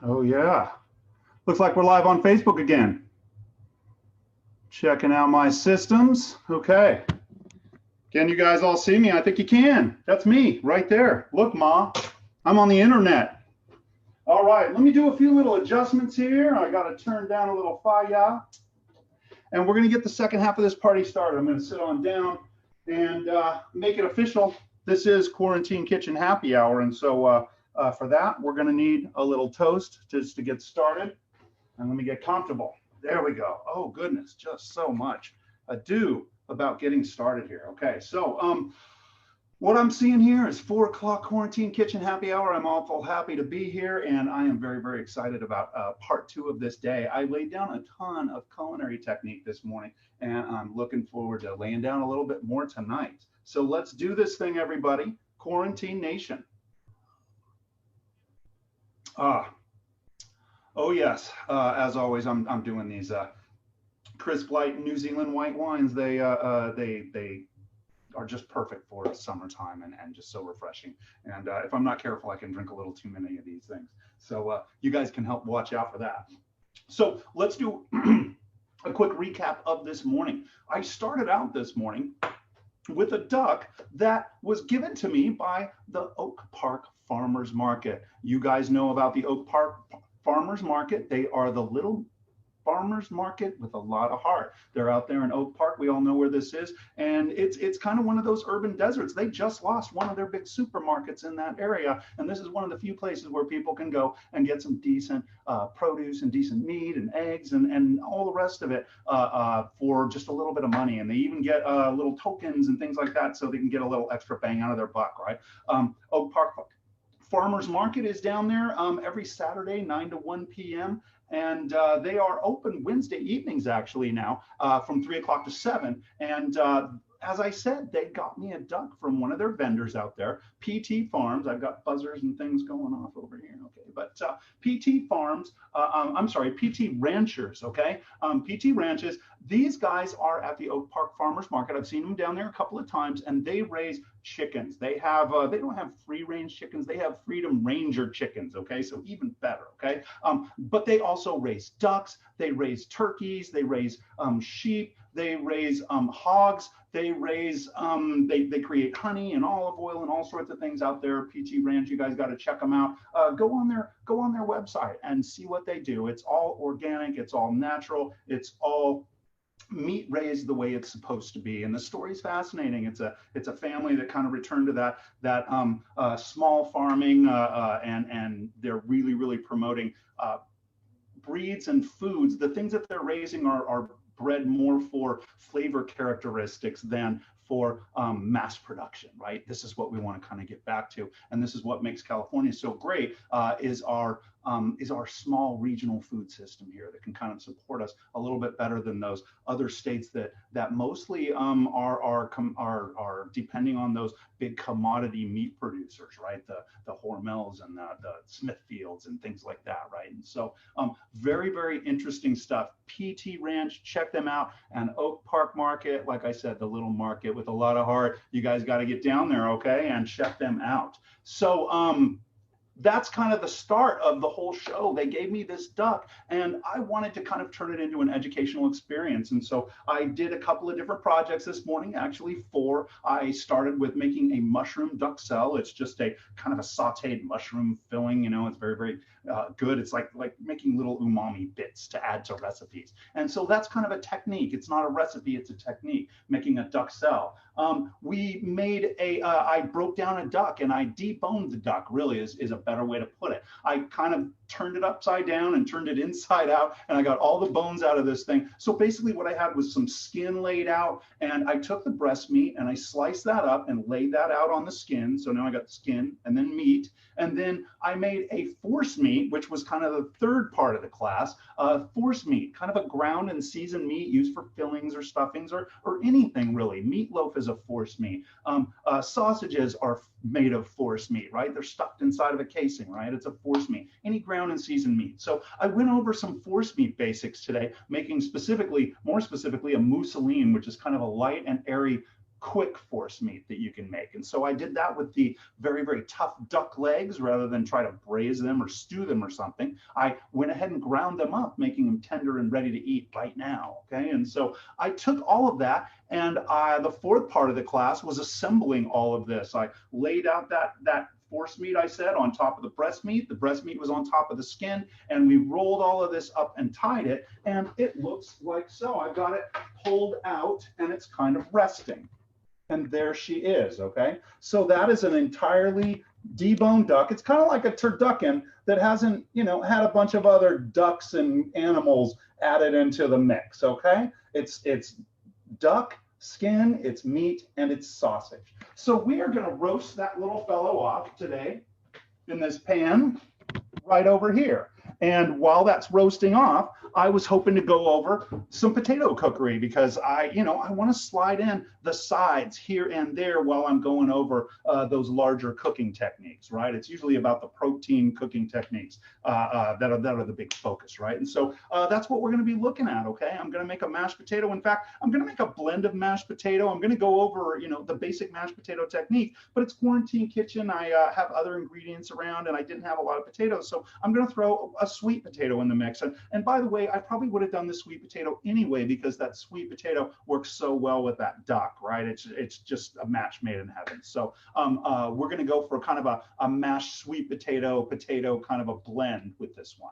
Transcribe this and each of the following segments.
Oh yeah. Looks like we're live on Facebook again. Checking out my systems. Okay. Can you guys all see me? I think you can. That's me right there. Look, Ma, I'm on the internet. All right, let me do a few little adjustments here. I got to turn down a little fire. And we're going to get the second half of this party started. I'm going to sit on down and make it official. This is Quarantine Kitchen Happy Hour. And so for that, we're going to need a little toast just to get started. And let me get comfortable. There we go. Oh, goodness, just so much ado about getting started here. Okay, so what I'm seeing here is 4 o'clock Quarantine Kitchen Happy Hour. I'm awful happy to be here, and I am very, very excited about part 2 of this day. I laid down a ton of culinary technique this morning, and I'm looking forward to laying down a little bit more tonight. So let's do this thing, everybody. Quarantine Nation. Oh yes, as always, I'm doing these crisp light New Zealand white wines. They are just perfect for summertime and just so refreshing. And if I'm not careful, I can drink a little too many of these things. So you guys can help watch out for that. So let's do a quick recap of this morning. I started out this morning with a duck that was given to me by the Oak Park Farmers Market. You guys know about the Oak Park Farmers Market. They are the little farmers market with a lot of heart. They're out there in Oak Park. We all know where this is. And it's kind of one of those urban deserts. They just lost one of their big supermarkets in that area. And this is one of the few places where people can go and get some decent produce and decent meat and eggs and all the rest of it for just a little bit of money. And they even get little tokens and things like that so they can get a little extra bang out of their buck, right? Oak Park Farmers Market is down there every Saturday, 9 to 1 p.m. And they are open Wednesday evenings actually now from 3 o'clock to 7. And as I said, they got me a duck from one of their vendors out there, PT Farms. I've got buzzers and things going off over here, okay? But PT Farms, I'm sorry, PT Ranchers, okay? PT Ranches, these guys are at the Oak Park Farmers Market. I've seen them down there a couple of times, and they raise chickens. They have, they don't have free-range chickens. They have Freedom Ranger chickens, okay? So even better, okay? But they also raise ducks. They raise turkeys. They raise sheep. They raise hogs. They raise, they create honey and olive oil and all sorts of things out there. PT Ranch, you guys got to check them out. Go on their website and see what they do. It's all organic. It's all natural. It's all meat raised the way it's supposed to be. And the story's fascinating. It's a family that kind of returned to that small farming and they're really promoting breeds and foods. The things that they're raising are bred more for flavor characteristics than for mass production, right? This is what we want to kind of get back to, and this is what makes California so great. Is our small regional food system here that can kind of support us a little bit better than those other states that mostly are depending on those big commodity meat producers, right? The Hormels and the Smithfields and things like that, right? And so very interesting stuff. PT Ranch, check them out. And Oak Park Market, like I said, the little market with a lot of heart. You guys got to get down there, okay, and check them out. So that's kind of the start of the whole show. They gave me this duck and I wanted to kind of turn it into an educational experience. And so I did a couple of different projects this morning, actually 4. I started with making a mushroom duxelle. It's just a kind of a sauteed mushroom filling, you know, it's very good. It's like making little umami bits to add to recipes. And so that's kind of a technique. It's not a recipe, it's a technique, making a duxelle. We made I broke down a duck and I deboned the duck, really is a better way to put it. I kind of turned it upside down and turned it inside out, and I got all the bones out of this thing. So basically what I had was some skin laid out, and I took the breast meat and I sliced that up and laid that out on the skin. So now I got the skin and then meat. And then I made a force meat, which was kind of the third part of the class. Force meat, kind of a ground and seasoned meat used for fillings or stuffings or anything really. Meatloaf is a force meat. Sausages are made of force meat, right? They're stuffed inside of a casing, right? It's a force meat. Any ground and seasoned meat. So I went over some force meat basics today, making more specifically, a mousseline, which is kind of a light and airy quick force meat that you can make. And so I did that with the very, very tough duck legs rather than try to braise them or stew them or something. I went ahead and ground them up, making them tender and ready to eat right now. Okay. And so I took all of that, and the fourth part of the class was assembling all of this. I laid out that force meat, I said, on top of the breast meat. The breast meat was on top of the skin, and we rolled all of this up and tied it, and it looks like so. I've got it pulled out, and it's kind of resting. And there she is, okay? So that is an entirely deboned duck. It's kind of like a turducken that hasn't, you know, had a bunch of other ducks and animals added into the mix, okay? It's duck skin, it's meat, and it's sausage. So we are going to roast that little fellow off today in this pan right over here. And while that's roasting off, I was hoping to go over some potato cookery because I want to slide in the sides here and there while I'm going over those larger cooking techniques, right? It's usually about the protein cooking techniques that are the big focus, right? And so that's what we're going to be looking at, okay? I'm going to make a mashed potato. In fact, I'm going to make a blend of mashed potato. I'm going to go over, the basic mashed potato technique, but it's quarantine kitchen. I have other ingredients around, and I didn't have a lot of potatoes, so I'm going to throw a sweet potato in the mix. And by the way, I probably would have done the sweet potato anyway because that sweet potato works so well with that duck, right? It's just a match made in heaven. So we're going to go for kind of a mashed sweet potato kind of a blend with this one.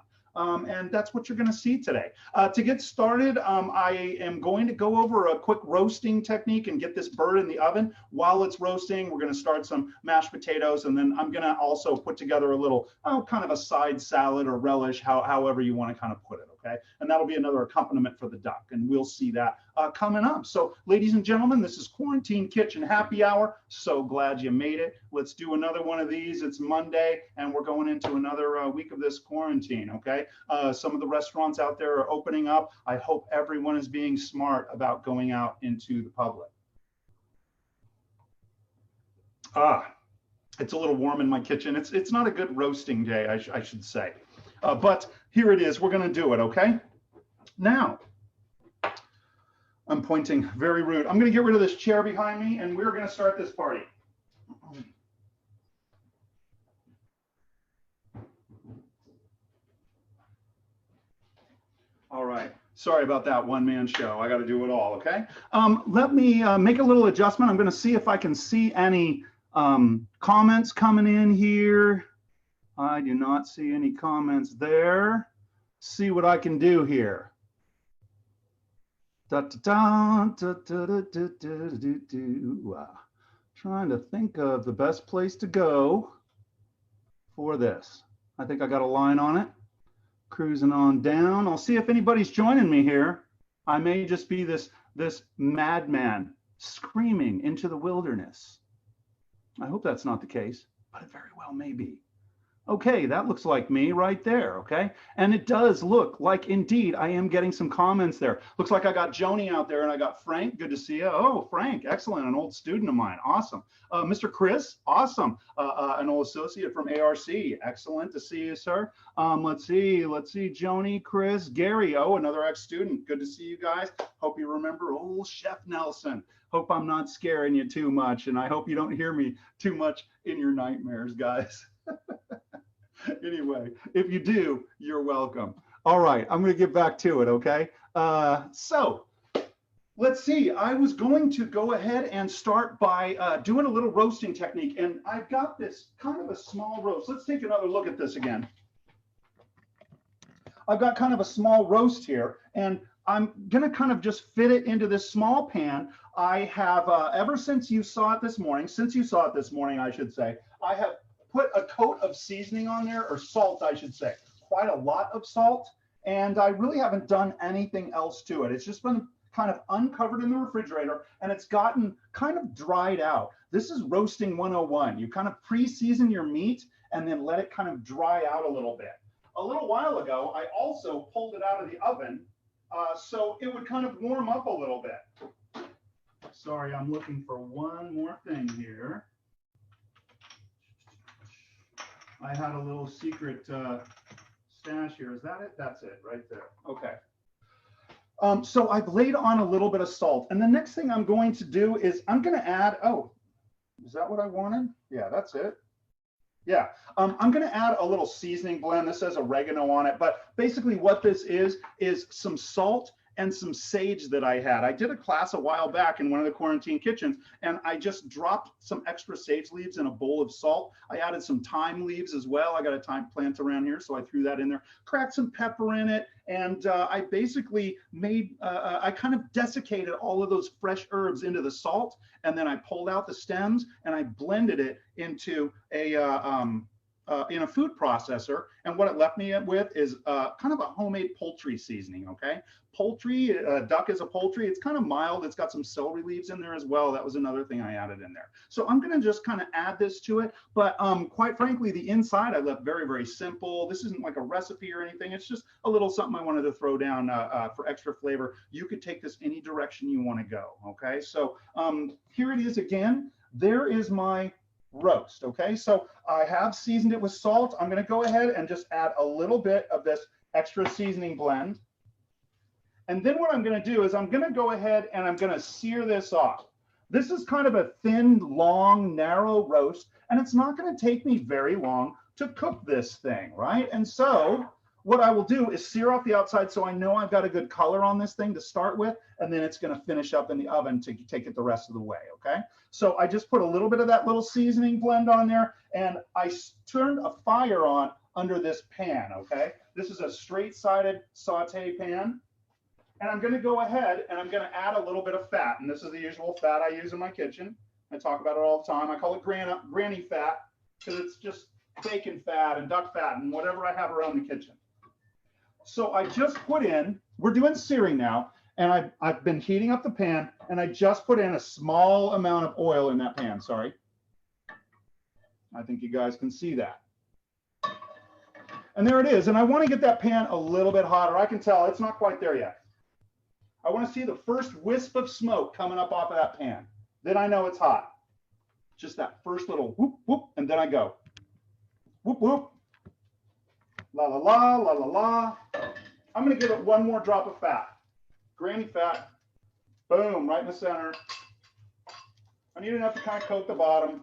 And that's what you're going to see today. To get started, I am going to go over a quick roasting technique and get this bird in the oven. While it's roasting, we're going to start some mashed potatoes, and then I'm going to also put together a little kind of a side salad or relish, however you want to kind of put it, okay? And that'll be another accompaniment for the duck, and we'll see that coming up. So, ladies and gentlemen, this is Quarantine Kitchen Happy Hour. So glad you made it. Let's do another one of these. It's Monday, and we're going into another week of this quarantine, okay? Some of the restaurants out there are opening up. I hope everyone is being smart about going out into the public. It's a little warm in my kitchen. It's not a good roasting day, I should say. But here it is. We're going to do it, okay? Now, I'm pointing very rude. I'm going to get rid of this chair behind me, and we're going to start this party. All right. Sorry about that one-man show. I got to do it all, okay? Let me make a little adjustment. I'm going to see if I can see any comments coming in here. I do not see any comments there. See what I can do here. Trying to think of the best place to go for this. I think I got a line on it. Cruising on down. I'll see if anybody's joining me here. I may just be this madman screaming into the wilderness. I hope that's not the case, but it very well may be. Okay, that looks like me right there, okay? And it does look like, indeed, I am getting some comments there. Looks like I got Joni out there, and I got Frank. Good to see you. Oh, Frank, excellent, an old student of mine. Awesome. Mr. Chris, awesome. An old associate from ARC. Excellent to see you, sir. Let's see, Joni, Chris, Gary. Oh, another ex-student. Good to see you guys. Hope you remember old Chef Nelson. Hope I'm not scaring you too much, and I hope you don't hear me too much in your nightmares, guys. Anyway, if you do, you're welcome. All right, I'm going to get back to it, okay? So let's see. I was going to go ahead and start by doing a little roasting technique, and I've got this kind of a small roast. Let's take another look at this again. I've got kind of a small roast here, and I'm going to kind of just fit it into this small pan. I have, ever since you saw it this morning, I should say, I have put a coat of seasoning on there, or salt, I should say, quite a lot of salt, and I really haven't done anything else to it. It's just been kind of uncovered in the refrigerator, and it's gotten kind of dried out. This is roasting 101. You kind of pre-season your meat and then let it kind of dry out a little bit. A little while ago, I also pulled it out of the oven so it would kind of warm up a little bit. Sorry, I'm looking for one more thing here. I had a little secret stash here. Is that it? That's it right there. Okay. So I've laid on a little bit of salt. And the next thing I'm going to do is I'm going to add, oh, is that what I wanted? Yeah, that's it. Yeah, I'm going to add a little seasoning blend. This says oregano on it, but basically what this is some salt and some sage that I had. I did a class a while back in one of the quarantine kitchens, and I just dropped some extra sage leaves in a bowl of salt. I added some thyme leaves as well. I got a thyme plant around here, so I threw that in there, cracked some pepper in it, and I basically made, I kind of desiccated all of those fresh herbs into the salt, and then I pulled out the stems and I blended it into in a food processor. And what it left me with is kind of a homemade poultry seasoning, okay? Poultry, duck is a poultry. It's kind of mild. It's got some celery leaves in there as well. That was another thing I added in there. So I'm gonna just kind of add this to it. But quite frankly, the inside I left very, very simple. This isn't like a recipe or anything. It's just a little something I wanted to throw down for extra flavor. You could take this any direction you want to go, okay? So here it is again. There is my roast, okay? So I have seasoned it with salt. I'm going to go ahead and just add a little bit of this extra seasoning blend. And then what I'm going to do is I'm going to go ahead and I'm going to sear this off. This is kind of a thin, long, narrow roast, and it's not going to take me very long to cook this thing, right? And so what I will do is sear off the outside so I know I've got a good color on this thing to start with, and then it's going to finish up in the oven to take it the rest of the way, okay? So I just put a little bit of that little seasoning blend on there, and I turned a fire on under this pan, okay? This is a straight-sided saute pan, and I'm going to go ahead and I'm going to add a little bit of fat, and this is the usual fat I use in my kitchen. I talk about it all the time. I call it granny fat because it's just bacon fat and duck fat and whatever I have around the kitchen. So I just put in, we're doing searing now, and I've been heating up the pan, and I just put in a small amount of oil in that pan, sorry. I think you guys can see that. And there it is, and I want to get that pan a little bit hotter. I can tell it's not quite there yet. I want to see the first wisp of smoke coming up off of that pan. Then I know it's hot. Just that first little whoop, whoop, and then I go whoop, whoop. La, la, la, la, la, la. I'm going to give it one more drop of fat. Granny fat. Boom, right in the center. I need enough to kind of coat the bottom.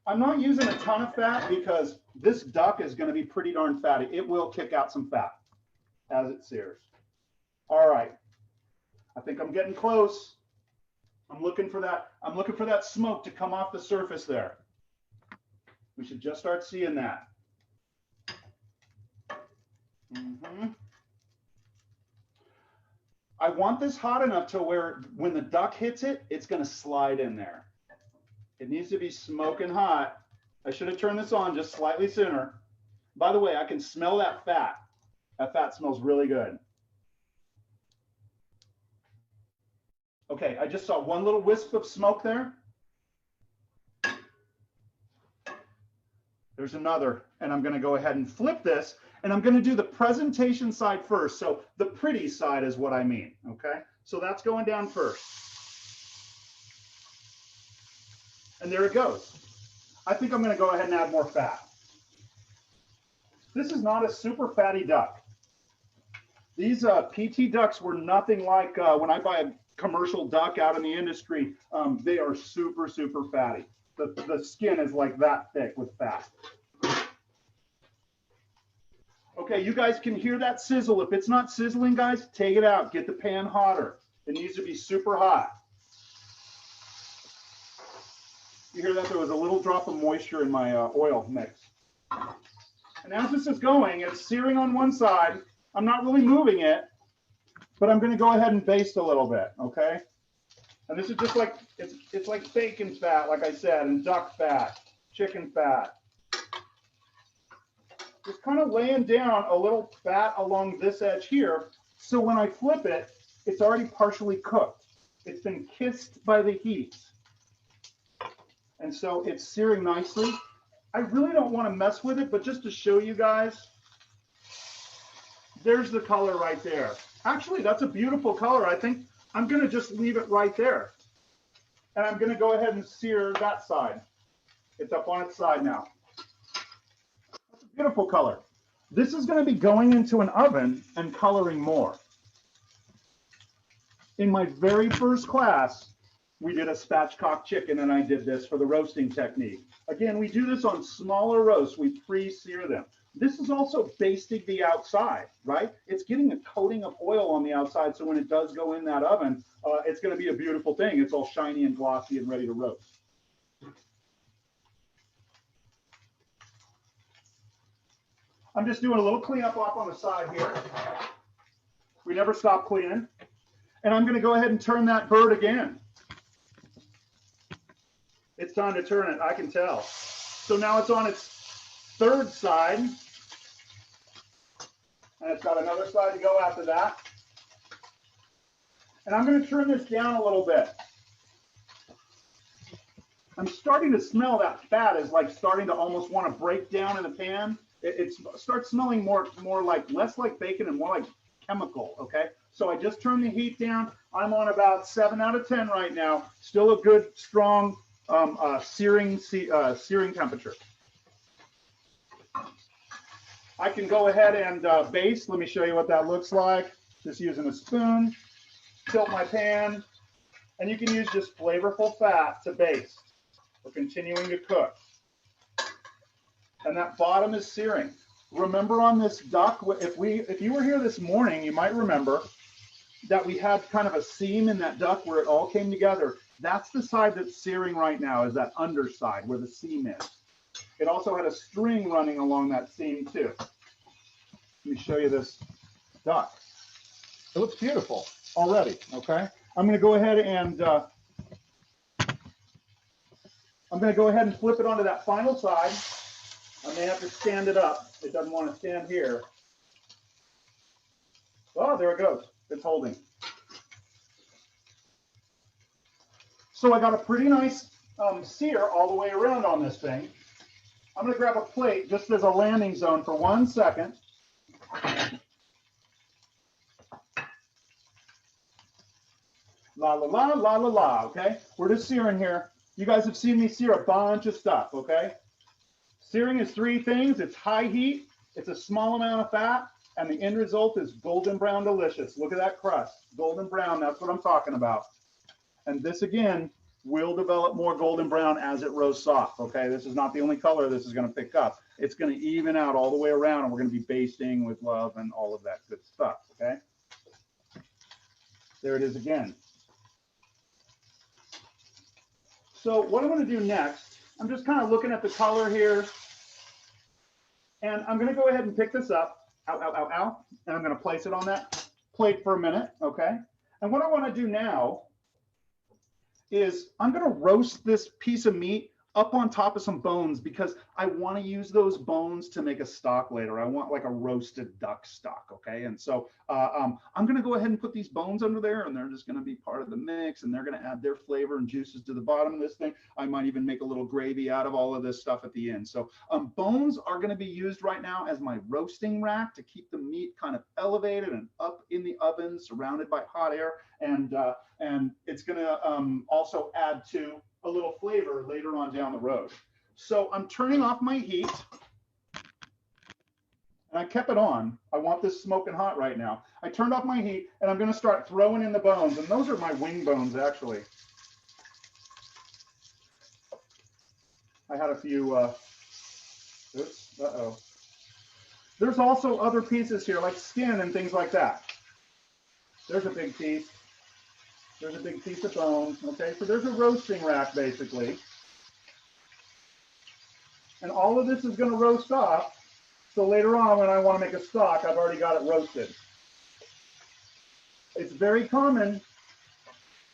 I'm not using a ton of fat because this duck is going to be pretty darn fatty. It will kick out some fat as it sears. All right. I think I'm getting close. I'm looking for that smoke to come off the surface there. We should just start seeing that. I want this hot enough to where when the duck hits it, it's going to slide in there. It needs to be smoking hot. I should have turned this on just slightly sooner. By the way, I can smell that fat. That fat smells really good. Okay, I just saw one little wisp of smoke there. There's another, and I'm going to go ahead and flip this. And I'm going to do the presentation side first. So the pretty side is what I mean, okay? So that's going down first. And there it goes. I think I'm going to go ahead and add more fat. This is not a super fatty duck. These PT ducks were nothing like when I buy a commercial duck out in the industry. They are super, super fatty. The skin is like that thick with fat. Okay, you guys can hear that sizzle. If it's not sizzling, guys, take it out. Get the pan hotter. It needs to be super hot. You hear that? There was a little drop of moisture in my oil mix. And as this is going, it's searing on one side. I'm not really moving it, but I'm going to go ahead and baste a little bit, okay? And this is just like, it's like bacon fat, like I said, and duck fat, chicken fat. Just kind of laying down a little fat along this edge here. So when I flip it, it's already partially cooked. It's been kissed by the heat. And so it's searing nicely. I really don't want to mess with it, but just to show you guys, there's the color right there. Actually, that's a beautiful color. I think I'm going to just leave it right there. And I'm going to go ahead and sear that side. It's up on its side now. Beautiful color. This is going to be going into an oven and coloring more. In my very first class, we did a spatchcock chicken, and I did this for the roasting technique. Again, we do this on smaller roasts. We pre-sear them. This is also basting the outside, right? It's getting a coating of oil on the outside, so when it does go in that oven, it's going to be a beautiful thing. It's all shiny and glossy and ready to roast. I'm just doing a little cleanup off on the side here. We never stop cleaning. And I'm going to go ahead and turn that bird again. It's time to turn it, I can tell. So now it's on its third side. And it's got another side to go after that. And I'm going to turn this down a little bit. I'm starting to smell that fat is like starting to almost want to break down in the pan. It starts smelling more like, less like bacon and more like chemical, okay? So I just turned the heat down. I'm on about 7 out of 10 right now. Still a good, strong searing temperature. I can go ahead and baste. Let me show you what that looks like. Just using a spoon, tilt my pan, and you can use just flavorful fat to baste. We're continuing to cook. And that bottom is searing. Remember on this duck, if you were here this morning, you might remember that we had kind of a seam in that duck where it all came together. That's the side that's searing right now, is that underside where the seam is. It also had a string running along that seam too. Let me show you this duck. It looks beautiful already, okay? I'm gonna go ahead and flip it onto that final side. I may have to stand it up. It doesn't want to stand here. Oh, there it goes. It's holding. So I got a pretty nice sear all the way around on this thing. I'm going to grab a plate just as a landing zone for 1 second. La, la, la, la, la, la, okay? We're just searing here. You guys have seen me sear a bunch of stuff, okay? Searing is 3 things. It's high heat, it's a small amount of fat, and the end result is golden brown delicious. Look at that crust. Golden brown, that's what I'm talking about. And this, again, will develop more golden brown as it roasts off, okay? This is not the only color this is going to pick up. It's going to even out all the way around, and we're going to be basting with love and all of that good stuff, okay? There it is again. So what I'm going to do next, I'm just kind of looking at the color here, and I'm going to go ahead and pick this up, ow, ow, ow, ow, and I'm going to place it on that plate for a minute, okay? And what I want to do now is I'm going to roast this piece of meat up on top of some bones because I want to use those bones to make a stock later. I want like a roasted duck stock, okay? And so I'm going to go ahead and put these bones under there, and they're just going to be part of the mix, and they're going to add their flavor and juices to the bottom of this thing. I might even make a little gravy out of all of this stuff at the end. So bones are going to be used right now as my roasting rack to keep the meat kind of elevated and up in the oven, surrounded by hot air, and it's going to also add to a little flavor later on down the road. So I'm turning off my heat, and I kept it on. I want this smoking hot right now. I turned off my heat, and I'm going to start throwing in the bones, and those are my wing bones, actually. I had a few, oops, uh-oh. There's also other pieces here, like skin and things like that. There's a big piece. There's a big piece of bone, okay? So there's a roasting rack, basically. And all of this is going to roast off. So later on, when I want to make a stock, I've already got it roasted. It's very common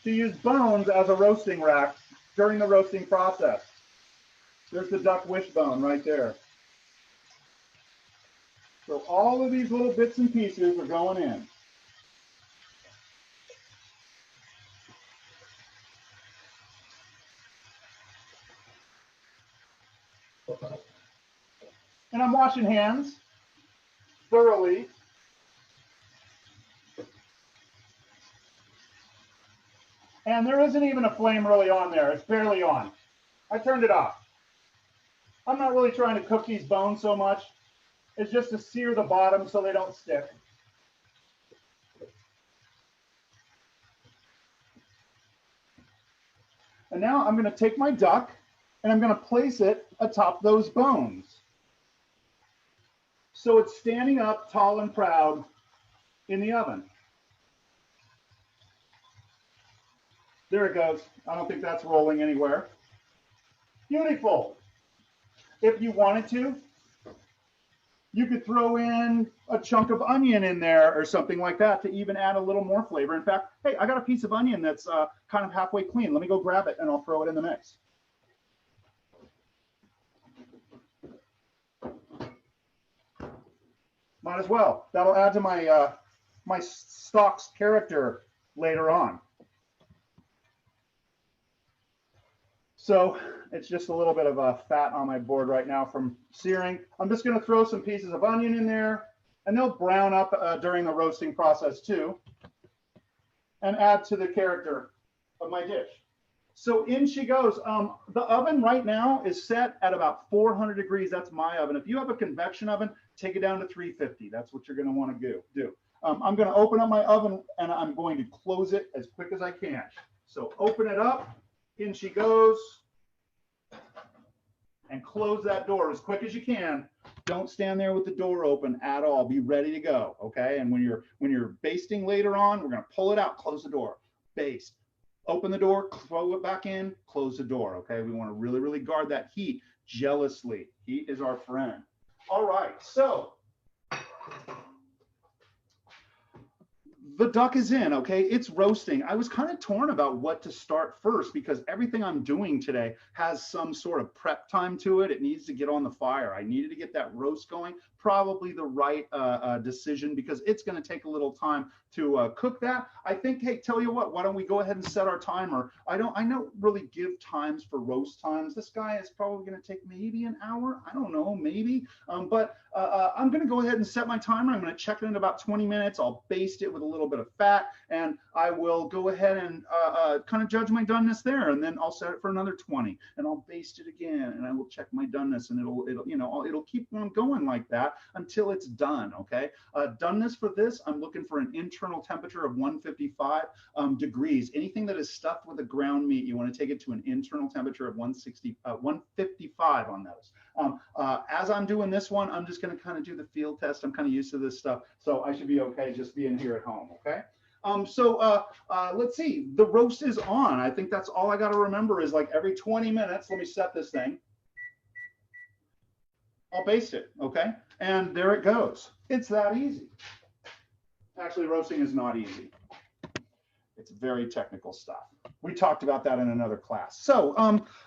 to use bones as a roasting rack during the roasting process. There's the duck wishbone right there. So all of these little bits and pieces are going in. And I'm washing hands thoroughly. And there isn't even a flame really on there. It's barely on. I turned it off. I'm not really trying to cook these bones so much. It's just to sear the bottom so they don't stick. And now I'm going to take my duck and I'm going to place it atop those bones. So it's standing up tall and proud in the oven. There it goes. I don't think that's rolling anywhere. Beautiful. If you wanted to, you could throw in a chunk of onion in there or something like that to even add a little more flavor. In fact, hey, I got a piece of onion that's kind of halfway clean. Let me go grab it and I'll throw it in the mix. Might as well. That'll add to my my stock's character later on. So it's just a little bit of fat on my board right now from searing. I'm just going to throw some pieces of onion in there, and they'll brown up during the roasting process too, and add to the character of my dish. So in she goes. The oven right now is set at about 400 degrees. That's my oven. If you have a convection oven, take it down to 350. That's what you're going to want to do. I'm going to open up my oven, and I'm going to close it as quick as I can. So open it up. In she goes, and close that door as quick as you can. Don't stand there with the door open at all. Be ready to go, okay? And when you're basting later on, we're gonna pull it out, close the door, baste, open the door, throw it back in, close the door, okay? We want to really, really guard that heat jealously. Heat is our friend. All right, so the duck is in, okay? It's roasting. I was kind of torn about what to start first because everything I'm doing today has some sort of prep time to it. It needs to get on the fire. I needed to get that roast going. Probably the right decision because it's going to take a little time to cook that. I think, hey, tell you what, why don't we go ahead and set our timer? I don't really give times for roast times. This guy is probably going to take maybe an hour. I don't know, maybe. But I'm going to go ahead and set my timer. I'm going to check it in about 20 minutes. I'll baste it with a little bit of fat, and I will go ahead and kind of judge my doneness there, and then I'll set it for another 20, and I'll baste it again, and I will check my doneness, and it'll keep on going like that until it's done. Okay, doneness for this, I'm looking for an internal temperature of 155 degrees. Anything that is stuffed with a ground meat, you want to take it to an internal temperature of 155 on those. As I'm doing this one, I'm just going to kind of do the field test. I'm kind of used to this stuff, so I should be okay just being here at home, okay? Let's see. The roast is on. I think that's all I got to remember is like every 20 minutes, let me set this thing. I'll baste it, okay? And there it goes. It's that easy. Actually, roasting is not easy. It's very technical stuff. We talked about that in another class. So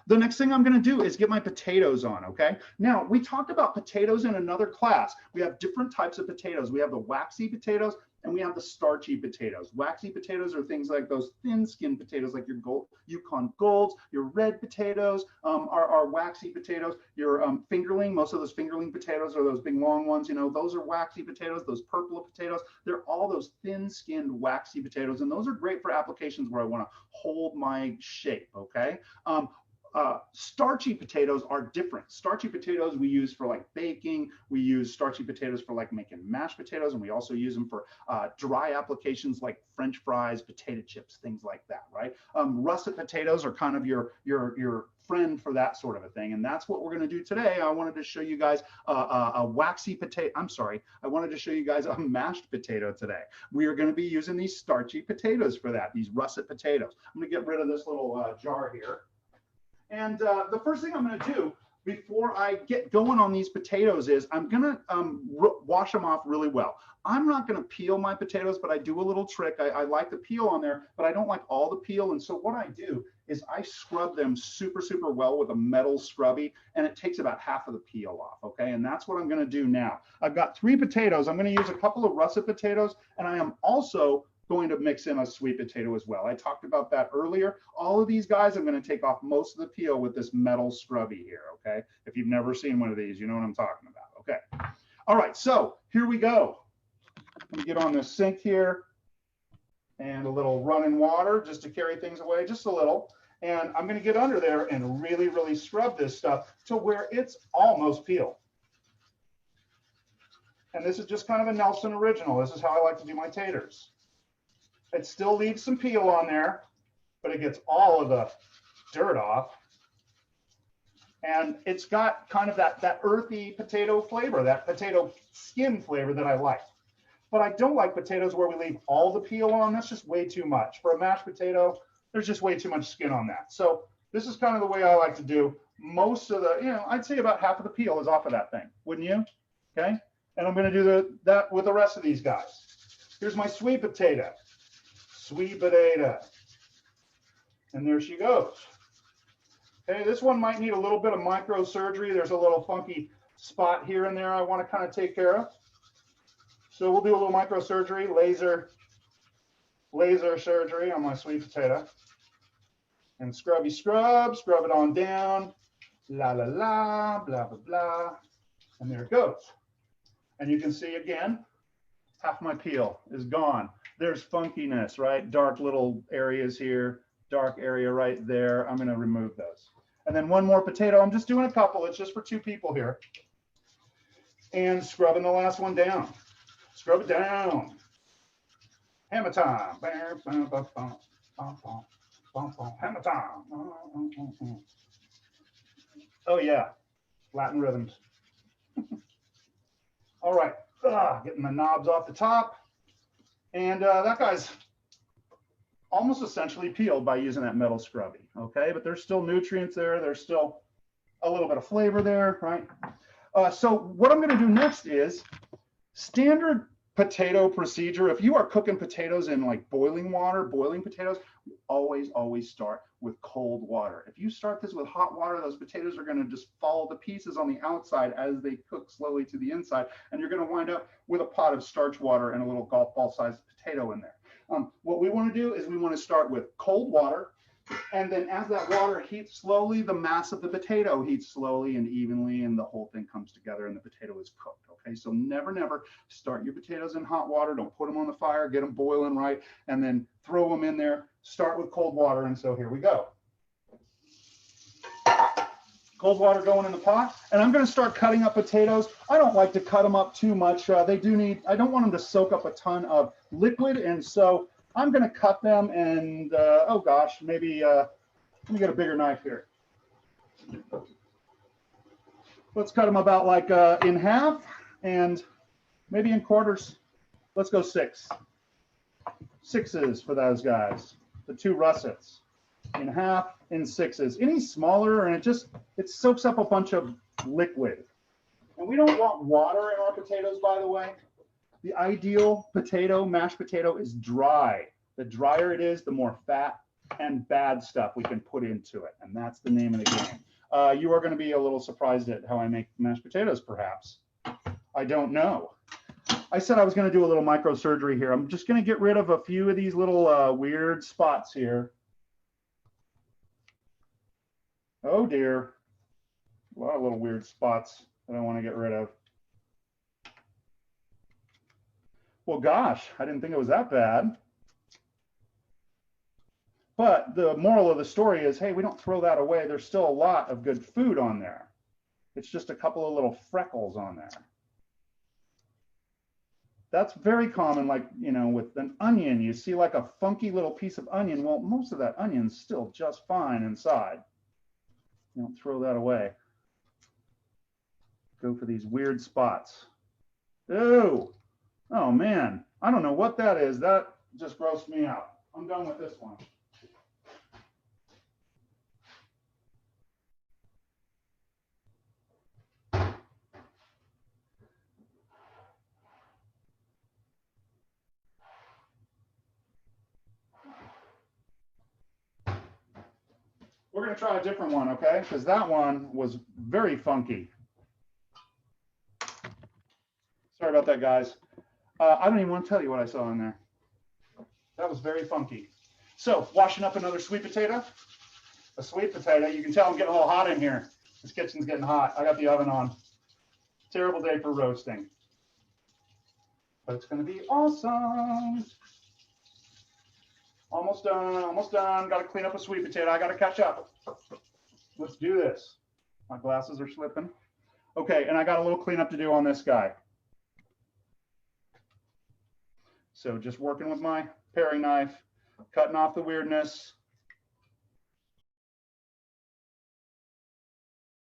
the next thing I'm going to do is get my potatoes on, okay? Now, we talked about potatoes in another class. We have different types of potatoes. We have the waxy potatoes and we have the starchy potatoes. Waxy potatoes are things like those thin-skinned potatoes, like your Yukon Golds. Your red potatoes are waxy potatoes. Your fingerling, most of those fingerling potatoes are those big long ones. You know, those are waxy potatoes. Those purple potatoes, they're all those thin-skinned waxy potatoes, and those are great for applications where I want to hold my shape. Okay. Starchy potatoes are different. Starchy potatoes we use for like baking. We use starchy potatoes for like making mashed potatoes, and we also use them for dry applications like French fries, potato chips, things like that, right? Russet potatoes are kind of your friend for that sort of a thing, and that's what we're going to do today. I wanted to show you guys a waxy potato. I'm sorry, I wanted to show you guys a mashed potato today. We are going to be using these starchy potatoes for that, these russet potatoes. I'm going to get rid of this little jar here. And the first thing I'm going to do before I get going on these potatoes is I'm going to wash them off really well. I'm not going to peel my potatoes, but I do a little trick. I like the peel on there, but I don't like all the peel. And so what I do is I scrub them super, super well with a metal scrubby, and it takes about half of the peel off, okay? And that's what I'm going to do now. I've got 3 potatoes. I'm going to use a couple of russet potatoes, and I am also going to mix in a sweet potato as well. I talked about that earlier. All of these guys, I'm going to take off most of the peel with this metal scrubby here, okay? If you've never seen one of these, you know what I'm talking about, okay? All right, so here we go. Let me get on this sink here and a little running water just to carry things away, just a little. And I'm going to get under there and really, really scrub this stuff to where it's almost peeled. And this is just kind of a Nelson original. This is how I like to do my taters. It still leaves some peel on there, but it gets all of the dirt off. And it's got kind of that earthy potato flavor, that potato skin flavor that I like. But I don't like potatoes where we leave all the peel on. That's just way too much. For a mashed potato, there's just way too much skin on that. So this is kind of the way I like to do. Most of the, I'd say about half of the peel is off of that thing, wouldn't you? Okay. And I'm going to do that with the rest of these guys. Here's my sweet potato. Sweet potato. And there she goes. Okay, this one might need a little bit of microsurgery. There's a little funky spot here and there I want to kind of take care of. So we'll do a little microsurgery, laser surgery on my sweet potato. And scrubby scrub it on down. La la la, blah blah blah. And there it goes. And you can see again, half my peel is gone. There's funkiness, right? Dark little areas here, dark area right there. I'm going to remove those. And then one more potato. I'm just doing a couple. It's just for 2 people here. And scrubbing the last one down. Scrub it down. Hammer time. Hammer time. Oh yeah, Latin rhythms. All right, getting the knobs off the top. And that guy's almost essentially peeled by using that metal scrubby, okay? But there's still nutrients there. There's still a little bit of flavor there, right? So what I'm gonna do next is standard potato procedure. If you are cooking potatoes in like boiling water, boiling potatoes, always start with cold water. If you start this with hot water, those potatoes are going to just fall to pieces on the outside as they cook slowly to the inside, and you're going to wind up with a pot of starch water and a little golf ball sized potato in there. What we want to do is we want to start with cold water, and then as that water heats slowly, the mass of the potato heats slowly and evenly, and the whole thing comes together and the potato is cooked. Okay, so never start your potatoes in hot water. Don't put them on the fire, get them boiling right, and then throw them in there. Start with cold water, and so here we go. Cold water going in the pot, and I'm going to start cutting up potatoes. I don't like to cut them up too much. I don't want them to soak up a ton of liquid, and so I'm going to cut them, and oh gosh, maybe let me get a bigger knife here. Let's cut them about like in half and maybe in quarters. Let's go 6. 6s for those guys. The 2 russets in half, in 6s. Any smaller, and it soaks up a bunch of liquid. And we don't want water in our potatoes, by the way. The ideal potato, mashed potato, is dry. The drier it is, the more fat and bad stuff we can put into it. And that's the name of the game. You are going to be a little surprised at how I make mashed potatoes, perhaps. I don't know. I said I was going to do a little microsurgery here. I'm just going to get rid of a few of these little weird spots here. Oh dear. A lot of little weird spots that I want to get rid of. Well, gosh, I didn't think it was that bad. But the moral of the story is, hey, we don't throw that away. There's still a lot of good food on there. It's just a couple of little freckles on there. That's very common, like, with an onion, you see like a funky little piece of onion. Well, most of that onion's still just fine inside. You don't throw that away. Go for these weird spots. Ew. Oh man, I don't know what that is. That just grossed me out. I'm done with this one. We're going to try a different one, okay? Because that one was very funky. Sorry about that, guys. I don't even want to tell you what I saw in there. That was very funky. So, washing up another sweet potato. A sweet potato. You can tell I'm getting a little hot in here. This kitchen's getting hot. I got the oven on. Terrible day for roasting. But it's going to be awesome. Almost done, almost done. Got to clean up a sweet potato. I got to catch up. Let's do this. My glasses are slipping. Okay, and I got a little cleanup to do on this guy. So just working with my paring knife, cutting off the weirdness.